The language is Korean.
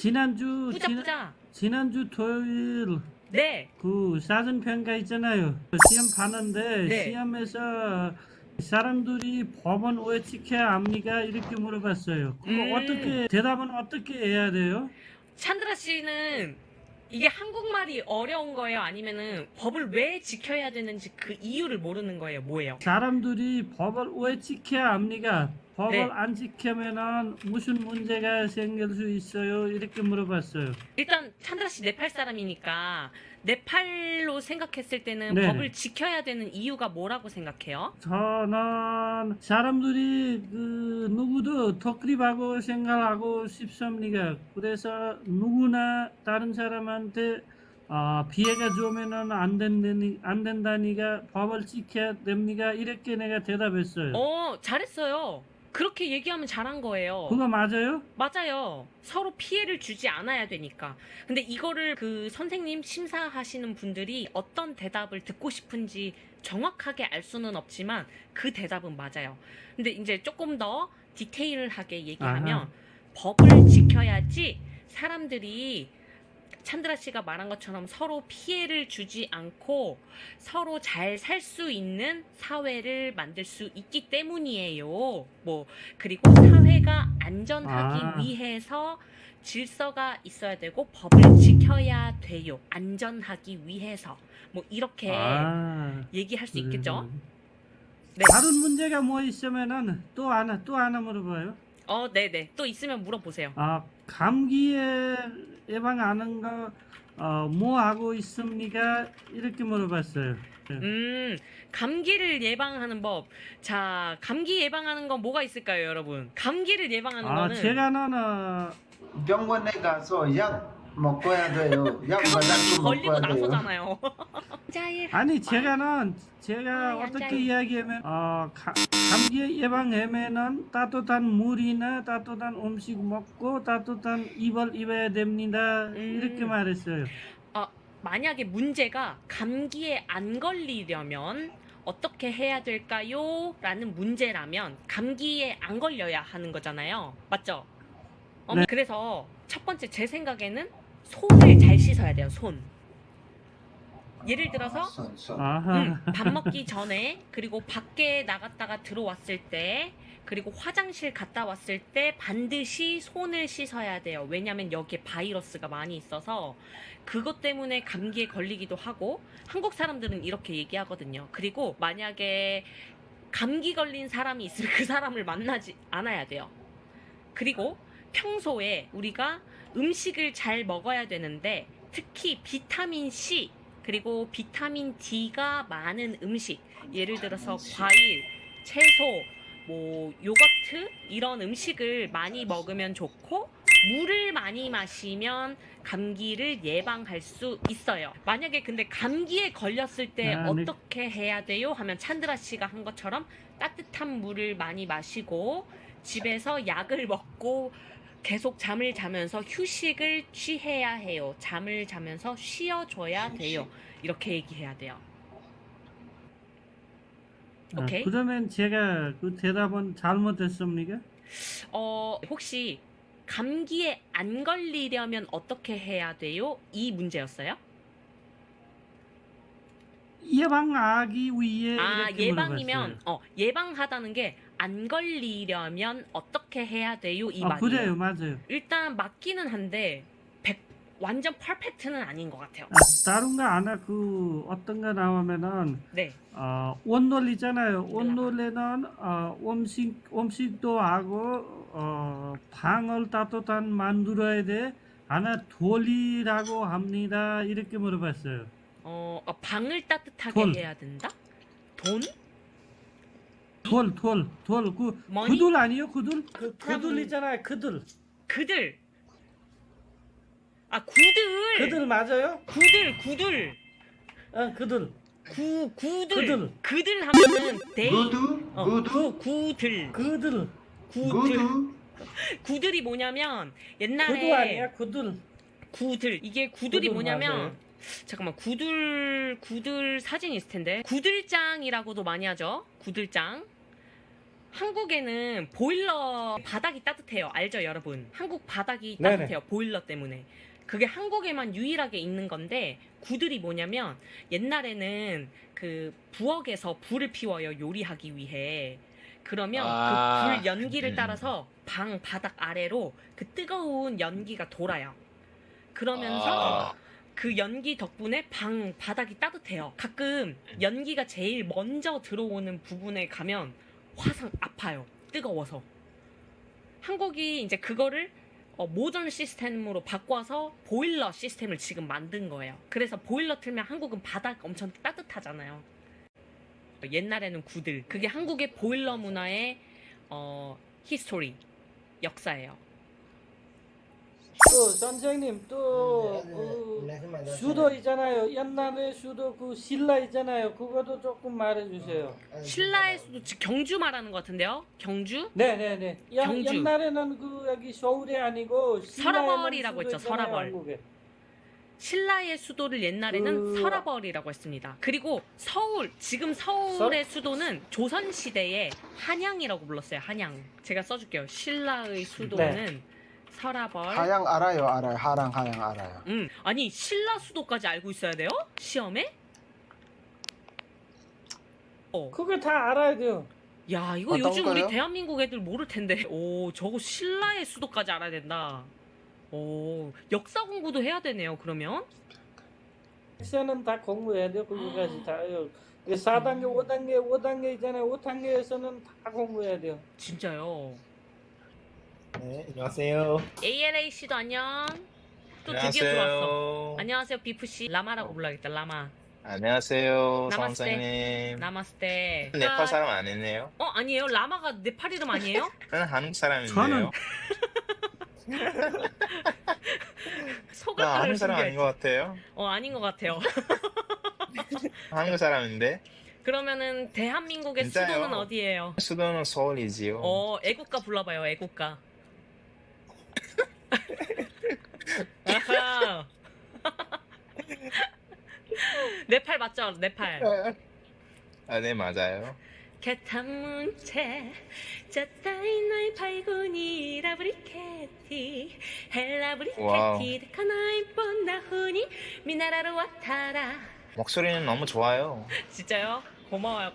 지난주 토요일 네. 그 사전평가 있잖아요. 시험 봤는데 네. 시험에서 사람들이 법은 왜 지켜야 합니까? 이렇게 물어봤어요. 그거 어떻게 대답은 어떻게 해야 돼요? 찬드라 씨는 이게 한국말이 어려운 거예요? 아니면은 법을 왜 지켜야 되는지 그 이유를 모르는 거예요? 뭐예요? 사람들이 법을 왜 지켜야 합니까? 법을 네. 안 지키면은 무슨 문제가 생길 수 있어요? 이렇게 물어봤어요. 일단 찬드라 씨 네팔 사람이니까 네팔로 생각했을 때는 네. 법을 지켜야 되는 이유가 뭐라고 생각해요? 저는 사람들이 누구도 독립하고 생각하고 싶습니다. 그래서 누구나 다른 사람한테 피해가 주면은 안 된다니까 법을 지켜야 됩니까? 이렇게 내가 대답했어요. 잘했어요. 그렇게 얘기하면 잘한 거예요. 그거 맞아요? 맞아요. 서로 피해를 주지 않아야 되니까. 근데 이거를 그 선생님 심사하시는 분들이 어떤 대답을 듣고 싶은지 정확하게 알 수는 없지만 그 대답은 맞아요. 근데 이제 조금 더 디테일하게 얘기하면 아하. 법을 지켜야지 사람들이 찬드라 씨가 말한 것처럼 서로 피해를 주지 않고 서로 잘 살 수 있는 사회를 만들 수 있기 때문이에요. 그리고 사회가 안전하기 위해서 질서가 있어야 되고 법을 지켜야 돼요. 안전하기 위해서. 이렇게 얘기할 수 있겠죠? 네. 다른 문제가 뭐 있으면은 또 하나 물어봐요. 네네. 또 있으면 물어보세요. 감기에 예방하는 거 뭐 하고 있습니까? 이렇게 물어봤어요. 감기를 예방하는 법. 자, 감기 예방하는 건 뭐가 있을까요, 여러분? 감기를 예방하는 거는 제가는 병원에 가서 약 먹어야 돼요. 약 맞아서 걸리고 먹어야 돼요. 나서잖아요. 아니 제가 어떻게 앉아요. 이야기하면 감기 예방하면은 따뜻한 물이나 따뜻한 음식 먹고 따뜻한 이불 입어야 됩니다. 이렇게 말했어요. 만약에 문제가 감기에 안 걸리려면 어떻게 해야 될까요? 라는 문제라면 감기에 안 걸려야 하는 거잖아요. 맞죠? 네. 그래서 첫 번째 제 생각에는 손을 잘 씻어야 돼요. 손. 예를 들어서 아하. 밥 먹기 전에, 그리고 밖에 나갔다가 들어왔을 때, 그리고 화장실 갔다 왔을 때 반드시 손을 씻어야 돼요. 왜냐면 여기에 바이러스가 많이 있어서 그것 때문에 감기에 걸리기도 하고, 한국 사람들은 이렇게 얘기하거든요. 그리고 만약에 감기 걸린 사람이 있으면 그 사람을 만나지 않아야 돼요. 그리고 평소에 우리가 음식을 잘 먹어야 되는데, 특히 비타민 C 그리고 비타민 D가 많은 음식, 예를 들어서 과일, 채소, 요거트 이런 음식을 많이 먹으면 좋고, 물을 많이 마시면 감기를 예방할 수 있어요. 만약에 근데 감기에 걸렸을 때 어떻게 해야 돼요? 하면 찬드라 씨가 한 것처럼 따뜻한 물을 많이 마시고 집에서 약을 먹고 계속 잠을 자면서 휴식을 취해야 해요. 잠을 자면서 쉬어줘야 돼요. 이렇게 얘기해야 돼요. 오케이? 그러면 제가 그 대답은 잘못했습니까? 혹시 감기에 안 걸리려면 어떻게 해야 돼요? 이 문제였어요? 예방하기 위해 이렇게 예방이면 물어봤어요. 예방하다는 게 안 걸리려면 어떻게 해야 돼요? 이 말이에요. 그래요, 맞아요. 일단 맞기는 한데 완전 퍼펙트는 아닌 것 같아요. 다른 거 하나 어떤 거 나오면은 네. 온돌이잖아요. 온돌에는 음식도 하고 방을 따뜻한 만들어야 돼. 하나 돌이라고 합니다. 이렇게 물어봤어요. 방을 따뜻하게 돌. 해야 된다? 돈? 돌. 머니? 그들 아니에요? 그들? 따뜻한 그들 있잖아요. 그들. 그들. 그들 맞아요? 구들. 그들. 구들. 그들. 그들 하면은 구두? 구들. 구두? 구들이 뭐냐면 옛날에 구두 아니야? 구들. 이게 구들이 구들 뭐냐면 맞아요. 잠깐만, 구들 사진 있을 텐데, 구들장이라고도 많이 하죠. 구들장. 한국에는 보일러 바닥이 따뜻해요. 알죠, 여러분? 한국 바닥이 네네. 따뜻해요. 보일러 때문에. 그게 한국에만 유일하게 있는 건데 구들이 뭐냐면 옛날에는 그 부엌에서 불을 피워요. 요리하기 위해. 그러면 그 불 연기를 따라서 방 바닥 아래로 그 뜨거운 연기가 돌아요. 그러면서 그 연기 덕분에 방 바닥이 따뜻해요. 가끔 연기가 제일 먼저 들어오는 부분에 가면 화상 아파요. 뜨거워서. 한국이 이제 그거를 모던 시스템으로 바꿔서 보일러 시스템을 지금 만든 거예요. 그래서 보일러 틀면 한국은 바닥 엄청 따뜻하잖아요. 옛날에는 구들. 그게 한국의 보일러 문화의 히스토리, 역사예요. 또 선생님 또 수도 있잖아요. 옛날에 수도 그 신라 있잖아요. 그것도 조금 말해주세요. 신라의 수도 경주 말하는 것 같은데요? 경주? 네네네. 경주. 옛날에는 그 여기 서울이 아니고 서라벌이라고 신라에는 했죠. 수도 있잖아요, 서라벌. 한국에. 신라의 수도를 옛날에는 설아벌이라고 했습니다. 그리고 지금 서울의 수도는 조선시대의 한양이라고 불렀어요. 한양. 제가 써줄게요. 신라의 수도는 설아벌. 하양 알아요, 알아요. 하랑 하양 알아요. 아니 신라 수도까지 알고 있어야 돼요? 시험에? 그거 다 알아야 돼요. 야, 이거 어떤 요즘 우리 거요? 대한민국 애들 모를 텐데. 오, 저거 신라의 수도까지 알아야 된다. 오, 역사 공부도 해야 되네요. 그러면 학생은 다 공부해야 돼요. 그거까지 다요. 4단계, 5단계 있잖아요. 5단계에서는 다 공부해야 돼요. 진짜요. 네, 안녕하세요. ALA 씨도 안녕. 또 드디어 들어왔어. 안녕하세요, 비프 씨. 라마라고 불러야겠다. 라마. 안녕하세요, 나마스테. 선생님. 나마스테. 네팔 사람 아니네요? 아니에요. 라마가 네팔 이름 아니에요? 저는 한국 사람인데요. 저는 속을 나 말을 한국 사람 아닌 숨겨야지. 것 같아요. 아닌 것 같아요. 한국 사람인데 그러면은 대한민국의 진짜요? 수도는 어디예요? 수도는 서울이지요. 애국가 불러봐요. 애국가. 아하. 네팔 맞죠? 네팔. 네, 맞아요. 개탄문체 짜따이 나이 발군이 라브리케티 와우. 헬라브리케티 데카나이 뻔나후니 미나라로 와타라. 목소리는 너무 좋아요. 진짜요? 고마워요.